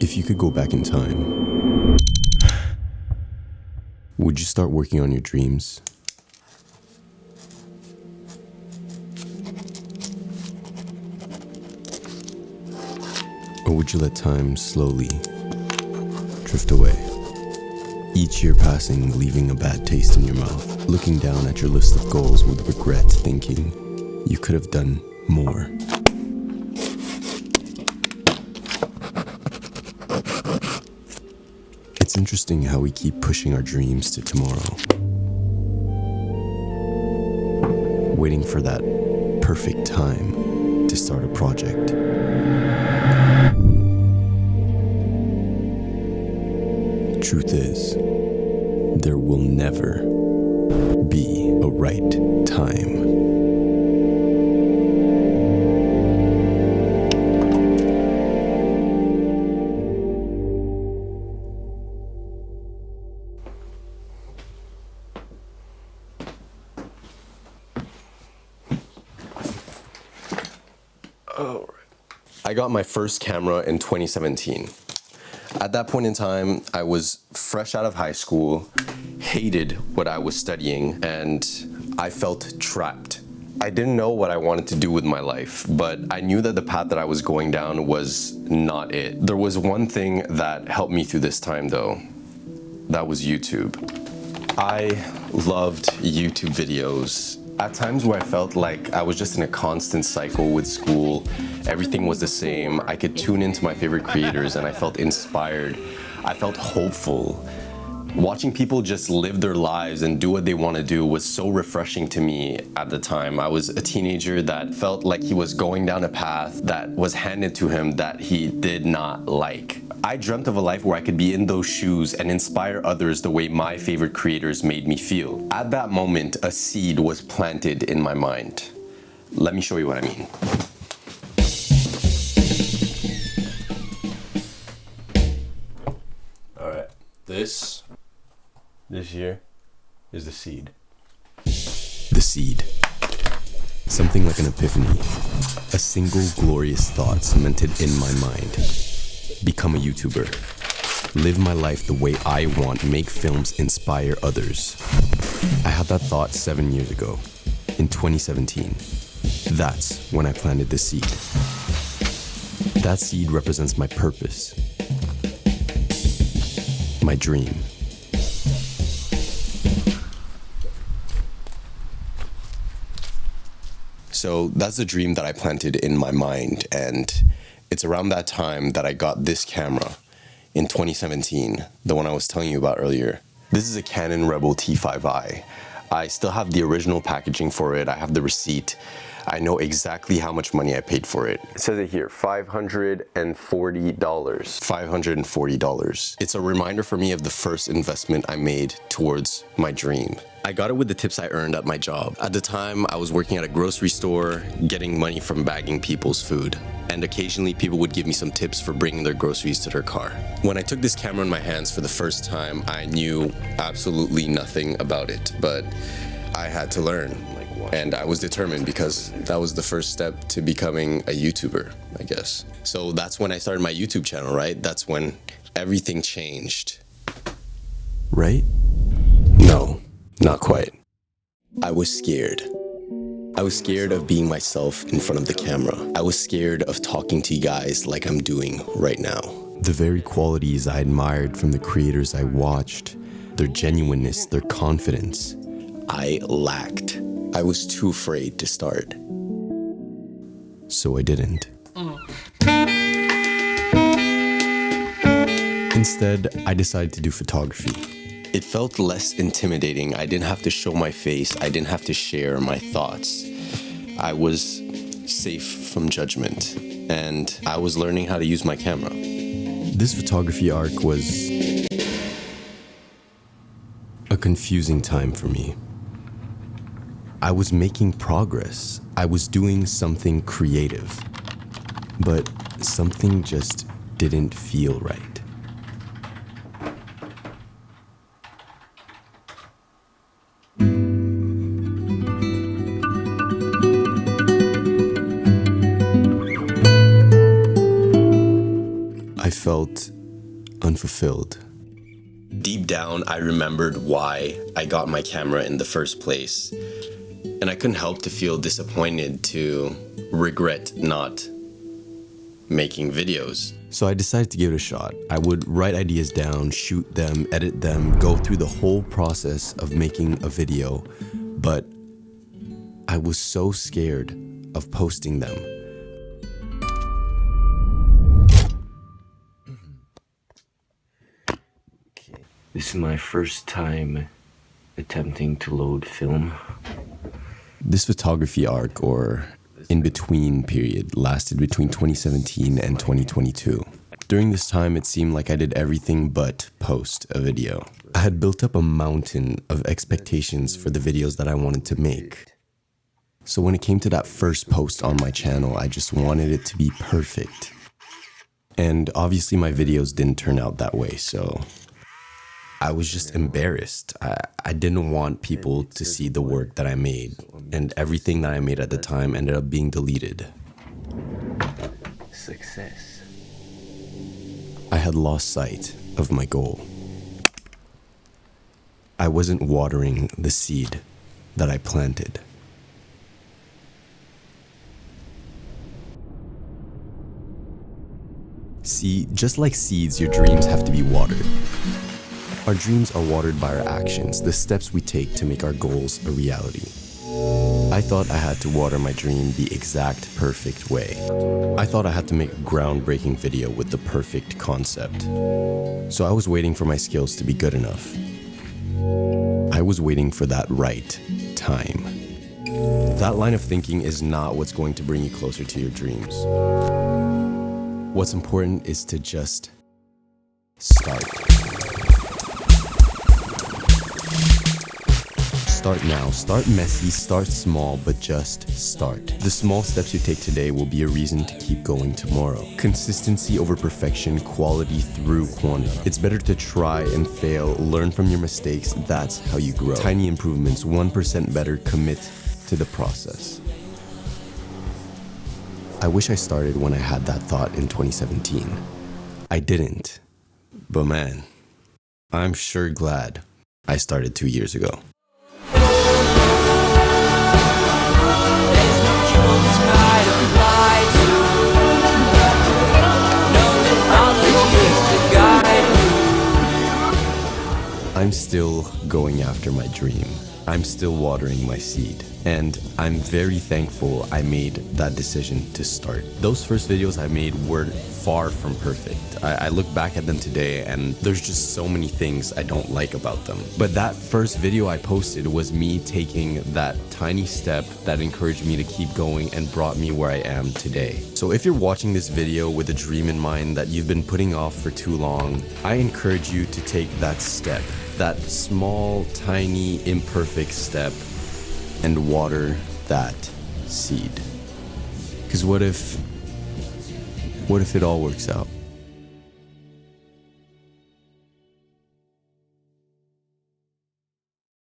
If you could go back in time, would you start working on your dreams? Or would you let time slowly drift away? Each year passing, leaving a bad taste in your mouth, looking down at your list of goals with regret, thinking you could have done more. It's interesting how we keep pushing our dreams to tomorrow, waiting for that perfect time to start a project. Truth is, there will never be a right time. I got my first camera in 2017. At that point in time, I was fresh out of high school, hated what I was studying, and I felt trapped. I didn't know what I wanted to do with my life, but I knew that the path that I was going down was not it. There was one thing that helped me through this time though. That was YouTube. I loved YouTube videos. At times where I felt like I was just in a constant cycle with school, everything was the same, I could tune into my favorite creators and I felt inspired, I felt hopeful. Watching people just live their lives and do what they want to do was so refreshing to me at the time. I was a teenager that felt like he was going down a path that was handed to him that he did not like. I dreamt of a life where I could be in those shoes and inspire others the way my favorite creators made me feel. At that moment, a seed was planted in my mind. Let me show you what I mean. All right, this here is the seed. The seed. Something like an epiphany. A single glorious thought cemented in my mind. Become a YouTuber. Live my life the way I want, make films, inspire others. I had that thought 7 years ago, in 2017. That's when I planted the seed. That seed represents my purpose, my dream. So that's the dream that I planted in my mind, and it's around that time that I got this camera in 2017, the one I was telling you about earlier. This is a Canon Rebel T5i. I still have the original packaging for it. I have the receipt. I know exactly how much money I paid for it. It says it here, $540. $540. It's a reminder for me of the first investment I made towards my dream. I got it with the tips I earned at my job. At the time, I was working at a grocery store, getting money from bagging people's food. And occasionally people would give me some tips for bringing their groceries to their car. When I took this camera in my hands for the first time, I knew absolutely nothing about it, but I had to learn. And I was determined because that was the first step to becoming a YouTuber, I guess. So that's when I started my YouTube channel, right? That's when everything changed. Right? No, not quite. I was scared. I was scared of being myself in front of the camera. I was scared of talking to you guys like I'm doing right now. The very qualities I admired from the creators I watched, their genuineness, their confidence, I lacked. I was too afraid to start. So I didn't. Instead, I decided to do photography. It felt less intimidating. I didn't have to show my face. I didn't have to share my thoughts. I was safe from judgment, and I was learning how to use my camera. This photography arc was a confusing time for me. I was making progress. I was doing something creative, but something just didn't feel right. I I felt unfulfilled. Deep down, I remembered why I got my camera in the first place, and I couldn't help to feel disappointed to regret not making videos. So I decided to give it a shot. I would write ideas down, shoot them, edit them, go through the whole process of making a video, but I was so scared of posting them. This is my first time attempting to load film. This photography arc, or in-between period, lasted between 2017 and 2022. During this time, it seemed like I did everything but post a video. I had built up a mountain of expectations for the videos that I wanted to make. So when it came to that first post on my channel, I just wanted it to be perfect. And obviously my videos didn't turn out that way, so I was just embarrassed. I didn't want people to see the work that I made, and everything that I made at the time ended up being deleted. Success. I had lost sight of my goal. I wasn't watering the seed that I planted. See, just like seeds, your dreams have to be watered. Our dreams are watered by our actions, the steps we take to make our goals a reality. I thought I had to water my dream the exact perfect way. I thought I had to make a groundbreaking video with the perfect concept. So I was waiting for my skills to be good enough. I was waiting for that right time. That line of thinking is not what's going to bring you closer to your dreams. What's important is to just start. Start now, start messy, start small, but just start. The small steps you take today will be a reason to keep going tomorrow. Consistency over perfection, quality through quantity. It's better to try and fail, learn from your mistakes, that's how you grow. Tiny improvements, 1% better, commit to the process. I wish I started when I had that thought in 2017. I didn't, but man, I'm sure glad I started 2 years ago. I'm still going after my dream. I'm still watering my seed. And I'm very thankful I made that decision to start. Those first videos I made were far from perfect. I look back at them today and there's just so many things I don't like about them. But that first video I posted was me taking that tiny step that encouraged me to keep going and brought me where I am today. So if you're watching this video with a dream in mind that you've been putting off for too long, I encourage you to take that step, that small, tiny, imperfect step, and water that seed. Because what if it all works out?